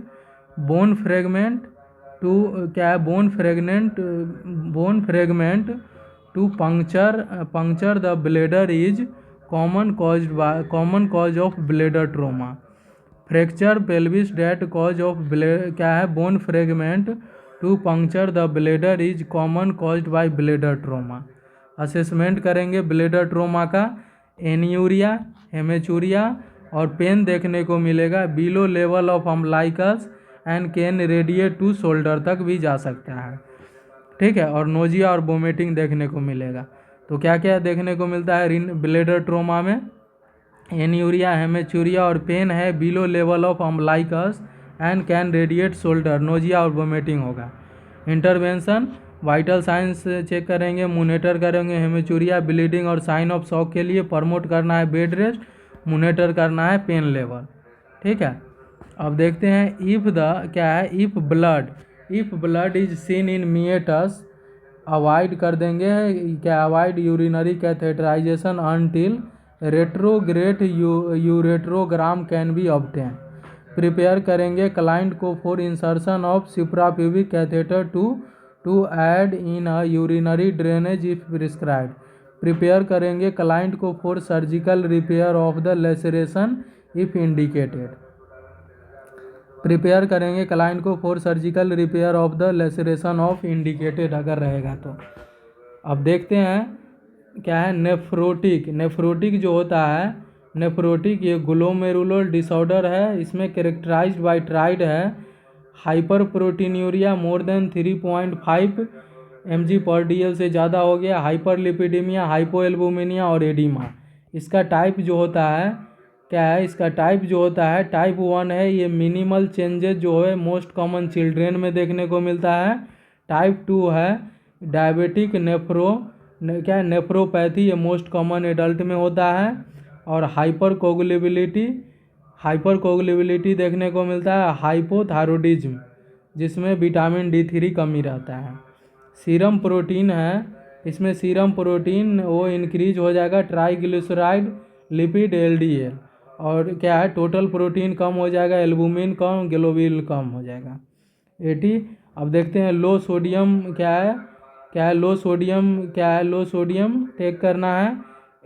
bone fragment to puncture the bladder is common cause of bladder trauma. Fracture pelvis that cause of क्या है bone fragment to puncture the bladder is common caused by bladder trauma. Assessment करेंगे bladder trauma का। Anuria, haematuria और pain देखने को मिलेगा below level of umbilicus and can radiate to shoulder तक भी जा सकता है। ठीक है, और नोजिया और वोमिटिंग देखने को मिलेगा। तो क्या क्या देखने को मिलता है ब्लैडर ट्रोमा में, एन्यूरिया, हेमेचूरिया और पेन है below level of umbilicus and can radiate shoulder, nausea और वोमिटिंग होगा। इंटरवेंशन वाइटल साइंस चेक करेंगे, मोनिटर करेंगे हेमेचूरिया, ब्लीडिंग और साइन ऑफ शॉक के लिए प्रमोट करना है बेड रेस्ट, मोनिटर करना है पेन लेवल। ठीक है, अब देखते हैं if blood is seen in meatus, avoid कर देंगे avoid urinary catheterisation until retrograde urethrogram can be obtain. Prepare करेंगे क्लाइंट को for insertion of suprapubic catheter to aid in a urinary drainage if prescribed. Prepare करेंगे client को for surgical repair of the laceration if indicated. Prepare करेंगे client को for surgical repair of the laceration of indicated अगर रहेगा तो। अब देखते हैं क्या है नेफ्रोटिक। नेफ्रोटिक जो होता है, नेफ्रोटिक ये ग्लोमेरुलर डिसऑर्डर है। इसमें कैरेक्टराइज्ड बाय ट्राइड है hyper proteinuria more than 3.5 mg/dl से ज़्यादा हो गया, हाइपरलिपिडीमिया, हाइपोएल्बुमिनिया और एडिमा। इसका टाइप जो होता है क्या है, इसका टाइप जो होता है टाइप 1 है। ये मिनिमल चेंजेस जो है मोस्ट कॉमन चिल्ड्रेन में देखने को मिलता है। टाइप 2 है डायबिटिक क्या है नेफ्रोपैथी, ये मोस्ट कॉमन एडल्ट में होता है। और हाइपर देखने को मिलता है। हाइपोथायरॉयडिज्म जिसमें विटामिन D3 कमी रहता है। सीरम प्रोटीन है, इसमें सीरम प्रोटीन वो इंक्रीज हो जाएगा ट्राइग्लिसराइड लिपिड LDL। और क्या है टोटल प्रोटीन कम हो जाएगा, एल्बुमिन कम, ग्लोबिल कम हो जाएगा 80। अब देखते हैं लो सोडियम लो सोडियम टेक करना है।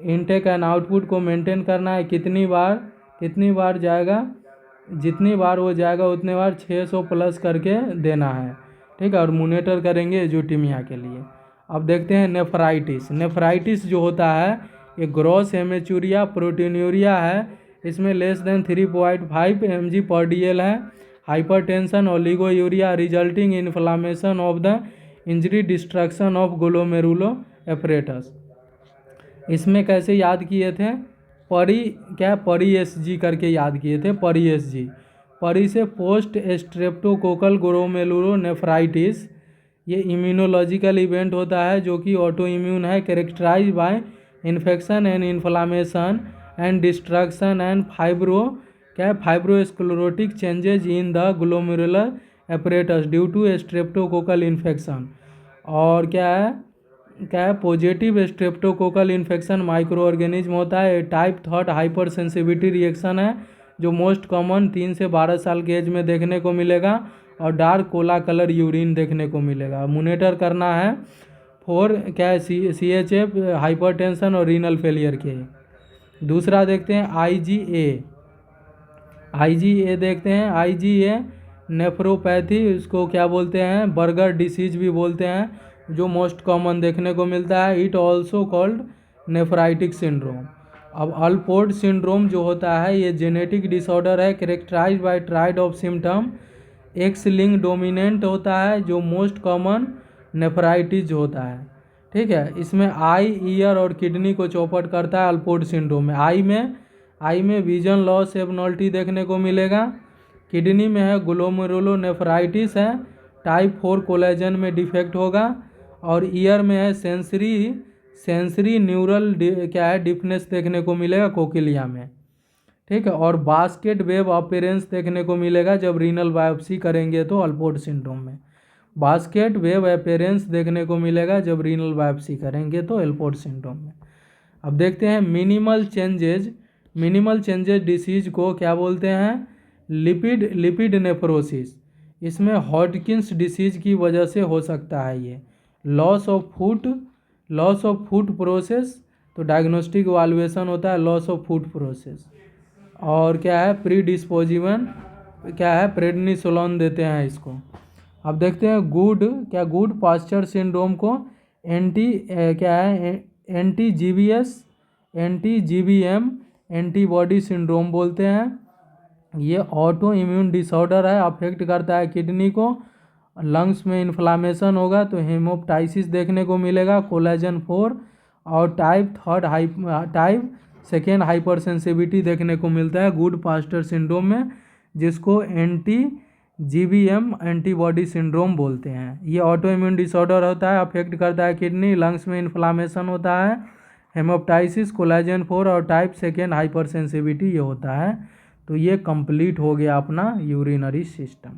इनटेक एंड आउटपुट को मेंटेन करना है। कितनी बार जाएगा, जितनी बार वो जाएगा उतने बार 600 प्लस करके देना है, ठीक है। और मोनिटर करेंगे एजोटिमिया के लिए। अब देखते हैं नेफ्राइटिस जो होता है ये ग्रॉस हेमेचूरिया प्रोटीन्यूरिया है। इसमें लेस देन 3.5 mg/dl है। Hypertension, oliguria resulting inflammation of the injury, destruction of glomerulo apparatus. इसमें कैसे याद किए थे, परी SG करके याद किए थे, परी SG। परी से पोस्ट स्ट्रेप्टोकोकल ग्लोमेरुलोनेफ्राइटिस, ये इम्यूनोलॉजिकल इवेंट होता है जो कि ऑटो इम्यून है, characterise by infection and inflammation and destruction and fibrosclerotic changes in the glomerular apparatus due to streptococcal infection. और क्या है positive streptococcal infection microorganism होता है। टाइप 3 हाइपर सेंसिटिविटी रिएक्शन है जो मोस्ट कॉमन 3 से 12 साल के एज में देखने को मिलेगा। और डार्क कोला कलर यूरिन देखने को मिलेगा। मोनिटर करना है फॉर क्या है CHF, हाइपरटेंशन और रीनल फेलियर के। दूसरा देखते हैं IgA देखते हैं। IgA नेफ्रोपैथी, इसको क्या बोलते हैं बर्गर डिसीज भी बोलते हैं, जो मोस्ट कॉमन देखने को मिलता है। It also called nephritic syndrome. अब अल्पोर्ट सिंड्रोम जो होता है ये जेनेटिक डिसऑर्डर है, characterised by triad of symptom. X link dominant होता है जो मोस्ट कॉमन नेफ्राइटिस होता है, ठीक है। इसमें आई, ईयर और किडनी को चौपट करता है अल्पोर्ट सिंड्रोम में। आई में विजन लॉस एबनॉर्मलिटी देखने को मिलेगा। किडनी में है ग्लोमेरुलोनेफ्राइटिस है, टाइप 4 कोलेजन में डिफेक्ट होगा। और ईयर में है सेंसरी न्यूरल क्या है डिफनेस देखने को मिलेगा कोकिलिया में, ठीक है। और बास्केट वेव अपीयरेंस देखने को मिलेगा जब रीनल बायोप्सी करेंगे तो अल्पोर्ट सिंड्रोम में। बास्केट वेव अपीयरेंस देखने को मिलेगा जब रीनल बायोप्सी करेंगे तो अल्पोर्ट सिंड्रोम में। अब देखते हैं मिनिमल चेंजेज डिसीज को क्या बोलते हैं, लिपिड नेफ्रोसिस। इसमें हॉटकिंस डिसीज की वजह से हो सकता है ये। लॉस ऑफ फूड प्रोसेस, तो डायग्नोस्टिक इवैल्यूएशन होता है लॉस ऑफ फूड प्रोसेस। और क्या है प्रीडिस्पोजिवन, क्या है प्रेडनिसोलोन देते हैं इसको। अब देखते हैं गुड पास्चर सिंड्रोम को एंटी GBM एंटीबॉडी सिंड्रोम बोलते हैं। ये ऑटो इम्यून डिसऑर्डर है, अफेक्ट करता है किडनी को। लंग्स में इन्फ्लामेशन होगा तो हेमोप्टाइसिस देखने को मिलेगा, कोलेजन 4। और टाइप 2 हाइपर सेंसिटिविटी देखने को मिलता है गुड पास्चर सिंड्रोम में, जिसको एंटी GBM एंटीबॉडी सिंड्रोम बोलते हैं। ये ऑटो इम्यून डिसऑर्डर होता है, अफेक्ट करता है किडनी, लंग्स में इन्फ्लामेशन होता है, हेमोप्टाइसिस, कोलेजन 4 और टाइप 2 हाइपर सेंसिटिविटी ये होता है। तो ये कंप्लीट हो गया अपना यूरिनरी सिस्टम।